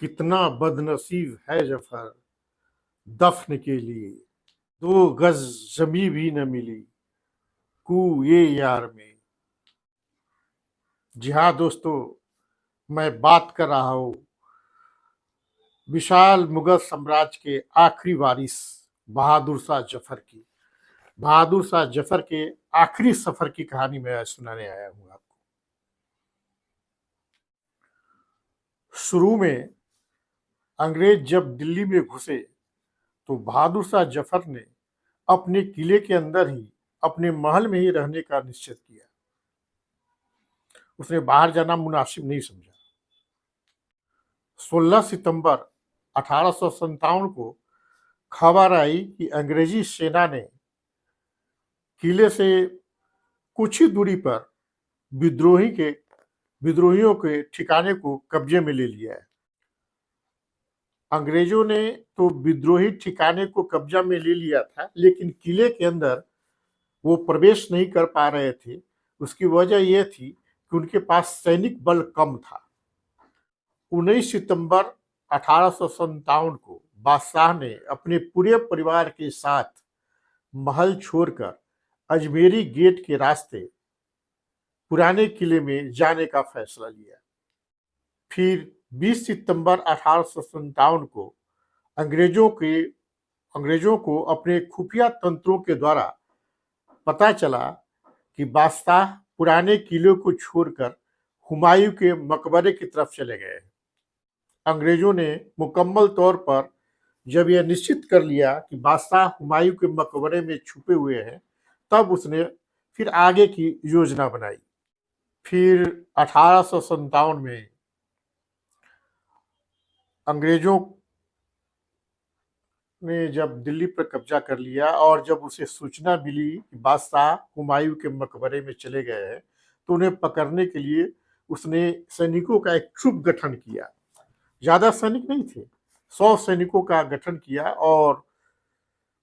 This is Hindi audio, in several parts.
कितना बदनसीब है जफर दफन के लिए। 2 गज जमी भी न मिली ये यार में। जी हाँ दोस्तों, मैं बात कर रहा हूँ विशाल मुगल साम्राज्य के आखिरी वारिस बहादुर शाह जफर की। बहादुर शाह जफर के आखिरी सफर की कहानी मैं आज सुनाने आया हूँ आपको। शुरू में अंग्रेज जब दिल्ली में घुसे तो बहादुर शाह जफर ने अपने किले के अंदर ही, अपने महल में ही रहने का निश्चय किया। उसने बाहर जाना मुनासिब नहीं समझा। 16 सितंबर 1857 को खबर आई कि अंग्रेजी सेना ने किले से कुछ ही दूरी पर विद्रोहियों के ठिकाने को कब्जे में ले लिया है। अंग्रेजों ने तो विद्रोही ठिकाने को कब्जा में ले लिया था, लेकिन किले के अंदर वो प्रवेश नहीं कर पा रहे थे। उसकी वजह यह थी कि उनके पास सैनिक बल कम था। 19 सितंबर 1857 को बादशाह ने अपने पूरे परिवार के साथ महल छोड़कर अजमेरी गेट के रास्ते पुराने किले में जाने का फैसला लिया। फिर 20 सितंबर 1857 को अंग्रेजों को अपने खुफिया तंत्रों के द्वारा पता चला कि बादशाह पुराने किले को छोड़कर हुमायूं के मकबरे की तरफ चले गए। अंग्रेजों ने मुकम्मल तौर पर जब यह निश्चित कर लिया कि बादशाह हुमायूं के मकबरे में छुपे हुए हैं, तब उसने फिर आगे की योजना बनाई। फिर 1857 में अंग्रेजों ने जब दिल्ली पर कब्जा कर लिया और जब उसे सूचना मिली कि बादशाह हुमायूं के मकबरे में चले गए हैं, तो उन्हें पकड़ने के लिए उसने सैनिकों का एक ट्रुप गठन किया। ज्यादा सैनिक नहीं थे, 100 सैनिकों का गठन किया और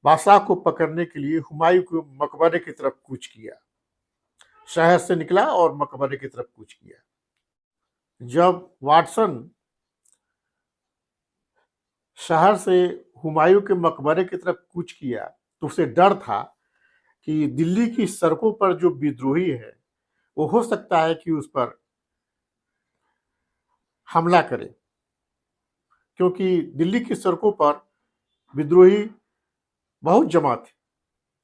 बादशाह को पकड़ने के लिए हुमायूं के मकबरे की तरफ कूच किया। शहर से निकला और मकबरे की तरफ कूच किया। जब वाटसन शहर से हुमायूं के मकबरे की तरफ कूच किया तो उसे डर था कि दिल्ली की सड़कों पर जो विद्रोही है वो हो सकता है कि उस पर हमला करे, क्योंकि दिल्ली की सड़कों पर विद्रोही बहुत जमा थे।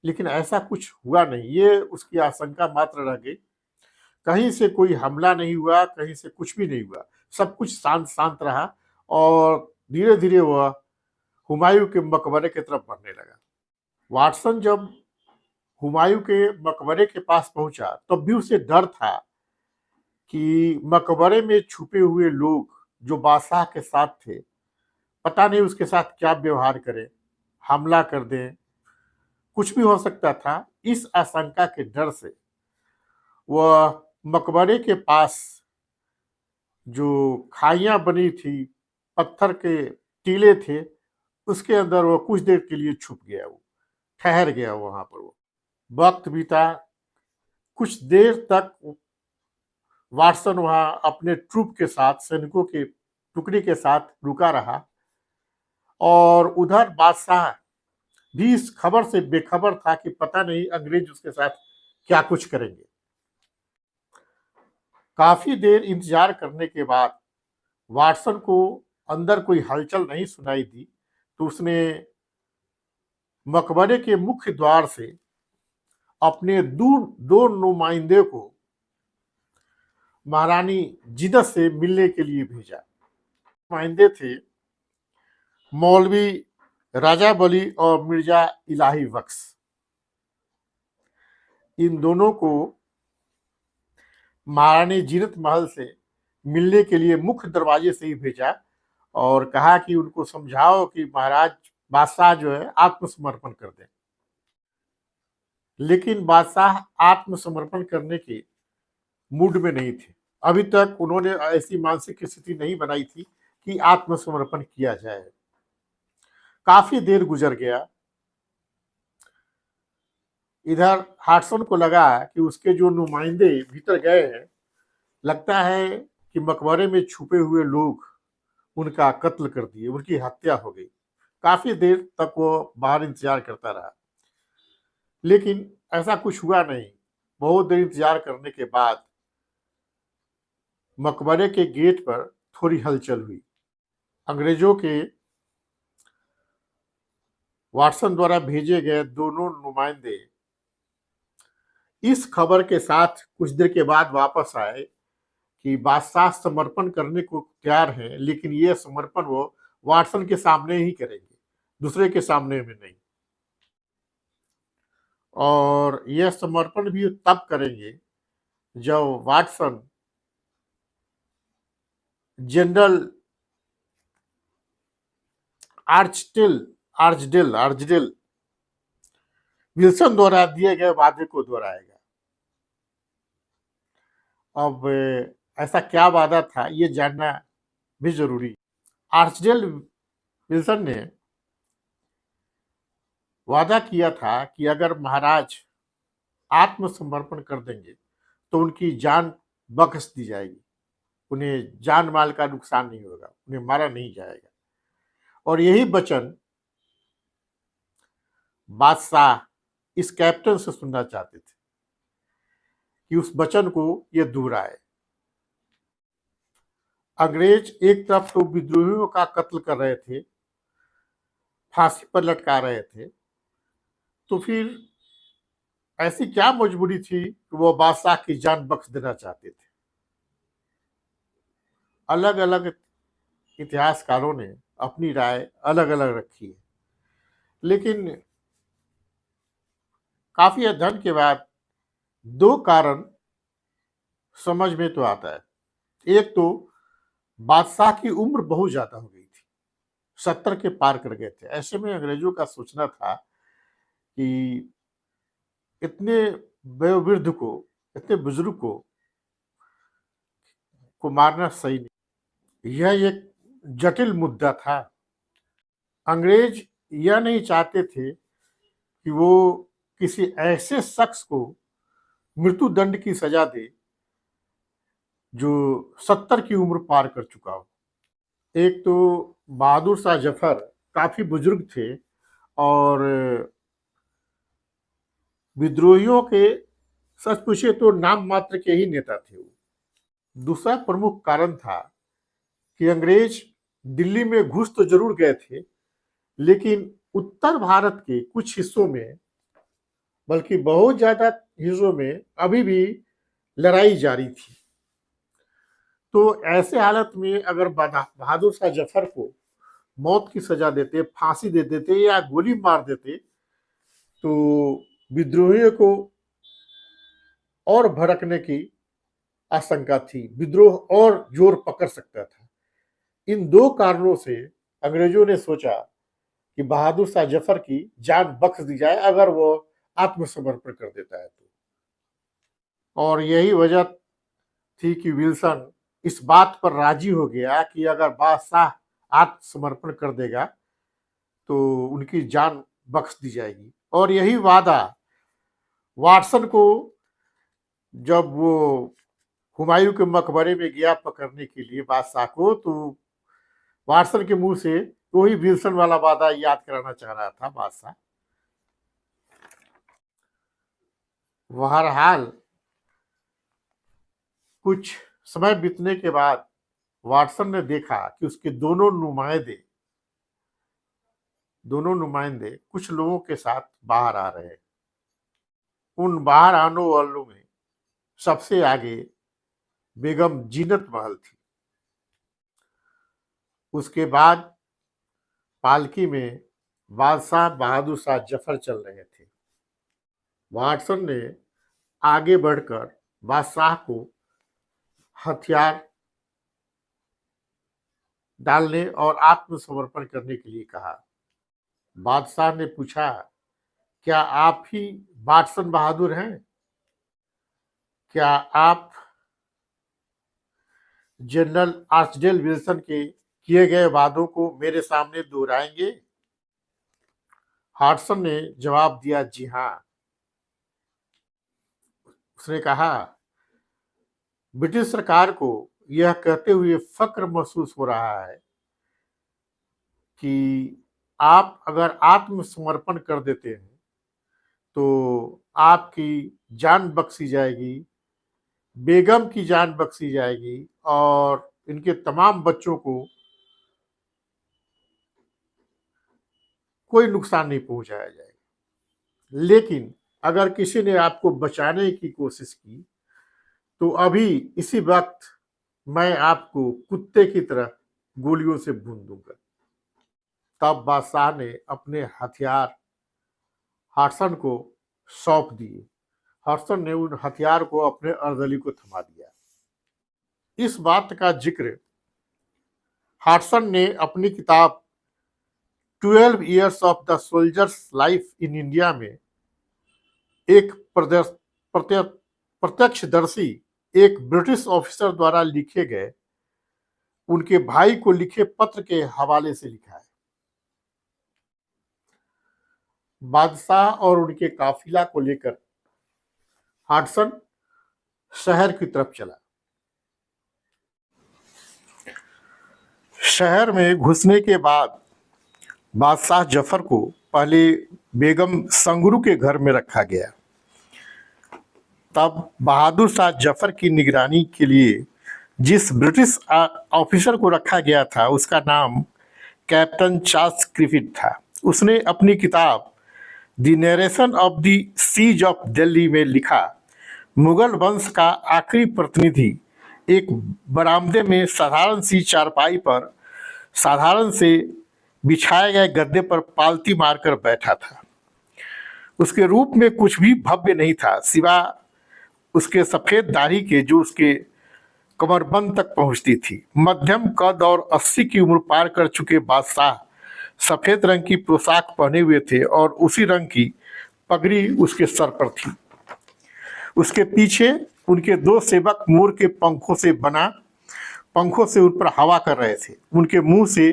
लेकिन ऐसा कुछ हुआ नहीं, ये उसकी आशंका मात्र रह गई। कहीं से कोई हमला नहीं हुआ, कहीं से कुछ भी नहीं हुआ, सब कुछ शांत शांत रहा और धीरे धीरे वह हुमायूं के मकबरे की तरफ बढ़ने लगा। वाटसन जब हुमायूं के मकबरे के पास पहुंचा तब भी उसे डर था कि मकबरे में छुपे हुए लोग जो बादशाह के साथ थे, पता नहीं उसके साथ क्या व्यवहार करें, हमला कर दें, कुछ भी हो सकता था। इस आशंका के डर से वह मकबरे के पास जो खाइयां बनी थी, पत्थर के टीले थे, उसके अंदर वो कुछ देर के लिए छुप गया, वो ठहर गया वहां पर। वो वक्त बीता, कुछ देर तक वाटसन वहां अपने ट्रूप के साथ, सैनिकों के टुकड़ी के साथ रुका रहा और उधर बादशाह भी इस खबर से बेखबर था कि पता नहीं अंग्रेज उसके साथ क्या कुछ करेंगे। काफी देर इंतजार करने के बाद वाटसन को अंदर कोई हलचल नहीं सुनाई दी, तो उसने मकबरे के मुख्य द्वार से अपने दो नुमाइंदे को महारानी जिदत से मिलने के लिए भेजा। नुमाइंदे थे मौलवी राजा बली और मिर्जा इलाही बख्श। इन दोनों को महारानी जिनत महल से मिलने के लिए मुख्य दरवाजे से ही भेजा और कहा कि उनको समझाओ कि महाराज बादशाह जो है आत्मसमर्पण कर दें। लेकिन बादशाह आत्मसमर्पण करने के मूड में नहीं थे। अभी तक उन्होंने ऐसी मानसिक स्थिति नहीं बनाई थी कि आत्मसमर्पण किया जाए। काफी देर गुजर गया। इधर हाटसन को लगा कि उसके जो नुमाइंदे भीतर गए हैं, लगता है कि मकबरे में छुपे हुए लोग उनका कत्ल कर दिए, उनकी हत्या हो गई। काफी देर तक वो बाहर इंतजार करता रहा, लेकिन ऐसा कुछ हुआ नहीं। बहुत देर इंतजार करने के बाद मकबरे के गेट पर थोड़ी हलचल हुई। अंग्रेजों के वाटसन द्वारा भेजे गए दोनों नुमाइंदे इस खबर के साथ कुछ देर के बाद वापस आए कि बादशाह समर्पण करने को तैयार हैं, लेकिन ये समर्पण वो वाटसन के सामने ही करेंगे, दूसरे के सामने में नहीं। और यह समर्पण भी तब करेंगे जब वाटसन जनरल आर्चडेल विल्सन द्वारा दिए गए वादे को दोहराएगा। अब ऐसा क्या वादा था, ये जानना भी जरूरी। आर्चडेल विल्सन ने वादा किया था कि अगर महाराज आत्मसमर्पण कर देंगे तो उनकी जान बख्श दी जाएगी, उन्हें जान माल का नुकसान नहीं होगा, उन्हें मारा नहीं जाएगा। और यही वचन बादशाह इस कैप्टन से सुनना चाहते थे कि उस वचन को ये दोहराए। अंग्रेज एक तरफ तो विद्रोहियों का कत्ल कर रहे थे, फांसी पर लटका रहे थे, तो फिर ऐसी क्या मजबूरी थी कि वो बादशाह की जान बख्श देना चाहते थे। अलग अलग इतिहासकारों ने अपनी राय अलग अलग रखी है, लेकिन काफी अध्ययन के बाद दो कारण समझ में तो आता है। एक तो बादशाह की उम्र बहुत ज्यादा हो गई थी, 70 के पार कर गए थे। ऐसे में अंग्रेजों का सोचना था कि इतने वयोवृद्ध को, इतने बुजुर्ग को मारना सही नहीं। यह एक जटिल मुद्दा था। अंग्रेज यह नहीं चाहते थे कि वो किसी ऐसे शख्स को मृत्यु दंड की सजा दे जो 70 की उम्र पार कर चुका हो। एक तो बहादुर शाह जफर काफी बुजुर्ग थे और विद्रोहियों के सच पूछे तो नाम मात्र के ही नेता थे वो। दूसरा प्रमुख कारण था कि अंग्रेज दिल्ली में घुस तो जरूर गए थे, लेकिन उत्तर भारत के कुछ हिस्सों में, बल्कि बहुत ज्यादा हिस्सों में अभी भी लड़ाई जारी थी। तो ऐसे हालत में अगर बहादुर शाह जफर को मौत की सजा देते, फांसी दे देते या गोली मार देते, तो विद्रोहियों को और भड़कने की आशंका थी, विद्रोह और जोर पकड़ सकता था। इन दो कारणों से अंग्रेजों ने सोचा कि बहादुर शाह जफर की जान बख्श दी जाए अगर वो आत्मसमर्पण कर देता है तो। और यही वजह थी कि विल्सन इस बात पर राजी हो गया कि अगर बादशाह आत्मसमर्पण कर देगा तो उनकी जान बख्श दी जाएगी। और यही वादा वाटसन को, जब वो हुमायूं के मकबरे में गया पकड़ने के लिए बादशाह को, तो वाटसन के मुंह से वही विल्सन वाला वादा याद कराना चाह रहा था बादशाह। बहरहाल कुछ समय बीतने के बाद वाटसन ने देखा कि उसके दोनों नुमाइंदे कुछ लोगों के साथ बाहर आ रहे हैं। उन बाहर आने वालों में सबसे आगे बेगम जीनत महल थी। उसके बाद पालकी में बादशाह बहादुर शाह जफर चल रहे थे। वाटसन ने आगे बढ़कर बादशाह को हथियार डालने और आत्मसमर्पण करने के लिए कहा। बादशाह ने पूछा, क्या आप ही वाटसन बहादुर हैं? क्या आप जनरल आर्चडेल विल्सन के किए गए वादों को मेरे सामने दोहराएंगे? हाटसन ने जवाब दिया, जी हाँ। उसने कहा, ब्रिटिश सरकार को यह कहते हुए फक्र महसूस हो रहा है कि आप अगर आत्मसमर्पण कर देते हैं तो आपकी जान बख्शी जाएगी, बेगम की जान बख्शी जाएगी और इनके तमाम बच्चों को कोई नुकसान नहीं पहुंचाया जाएगा। लेकिन अगर किसी ने आपको बचाने की कोशिश की तो अभी इसी वक्त मैं आपको कुत्ते की तरह गोलियों से भून दूंगा। तब बादशाह ने अपने हथियार हडसन को सौंप दिए। हडसन ने उन हथियार को अपने अर्दली को थमा दिया। इस बात का जिक्र हडसन ने अपनी किताब 12 years of the soldiers life in India में एक प्रत्यक्षदर्शी एक ब्रिटिश ऑफिसर द्वारा लिखे गए उनके भाई को लिखे पत्र के हवाले से लिखा है। बादशाह और उनके काफिला को लेकर हडसन शहर की तरफ चला। शहर में घुसने के बाद बादशाह जफर को पहले बेगम संगरू के घर में रखा गया। तब बहादुर शाह जफर की निगरानी के लिए जिस ब्रिटिश ऑफिसर को रखा गया था उसका नाम कैप्टन चार्ल्स ग्रिफिथ था। उसने अपनी किताब the narration of the siege of Delhi में लिखा, मुगल वंश का आखिरी प्रतिनिधि एक बरामदे में साधारण सी चारपाई पर साधारण से बिछाए गए गद्दे पर पालती मारकर बैठा था। उसके रूप में कुछ भी भव्य नहीं था सिवा उसके सफेद दाढ़ी के जो उसके कमरबंद तक पहुंचती थी। मध्यम कद और 80 की उम्र पार कर चुके बादशाह सफेद रंग की पोशाक पहने हुए थे और उसी रंग की पगड़ी उसके सर पर थी। उसके पीछे उनके दो सेवक मोर के पंखों से उन पर हवा कर रहे थे। उनके मुंह से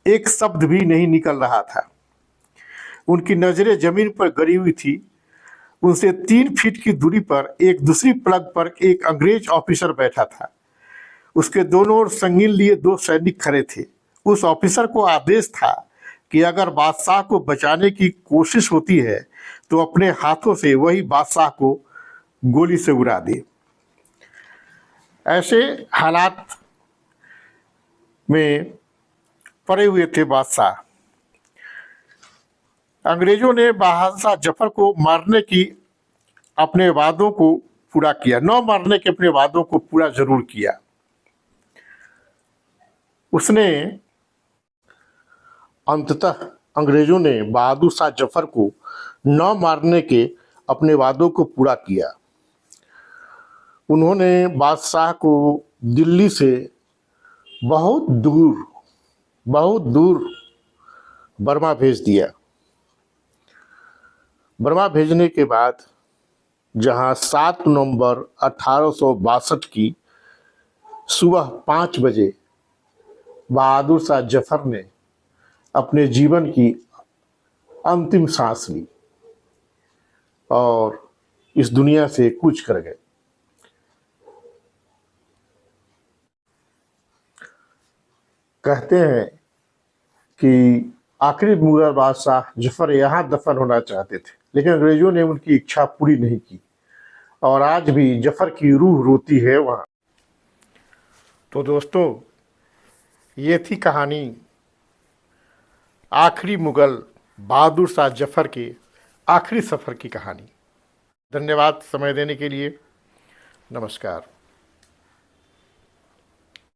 एक शब्द भी नहीं निकल रहा था। उनकी नजरें जमीन पर गिरी हुई थी। उनसे 3 फीट की दूरी पर एक दूसरी प्लग पर एक अंग्रेज ऑफिसर बैठा था। उसके दोनों ओर संगीन लिए 2 सैनिक खड़े थे। उस ऑफिसर को आदेश था कि अगर बादशाह को बचाने की कोशिश होती है तो अपने हाथों से वही बादशाह को गोली से उड़ा दे। ऐसे हालात में पड़े हुए थे बादशाह। अंग्रेजों ने बहादुर शाह जफर को मारने की अपने वादों को पूरा किया, न मारने के अपने वादों को पूरा जरूर किया। उसने अंततः अंग्रेजों ने बहादुर शाह जफर को न मारने के अपने वादों को पूरा किया। उन्होंने बादशाह को दिल्ली से बहुत दूर बर्मा भेज दिया। बर्मा भेजने के बाद जहां 7 नवंबर 1862 की सुबह 5 बजे बहादुर शाह जफर ने अपने जीवन की अंतिम सांस ली और इस दुनिया से कूच कर गए। कहते हैं कि आखिरी मुगल बादशाह जफर यहाँ दफन होना चाहते थे, लेकिन अंग्रेजों ने उनकी इच्छा पूरी नहीं की और आज भी जफर की रूह रोती है वहाँ। तो दोस्तों, ये थी कहानी आखिरी मुगल बहादुर शाह जफर के आखिरी सफ़र की कहानी। धन्यवाद समय देने के लिए। नमस्कार।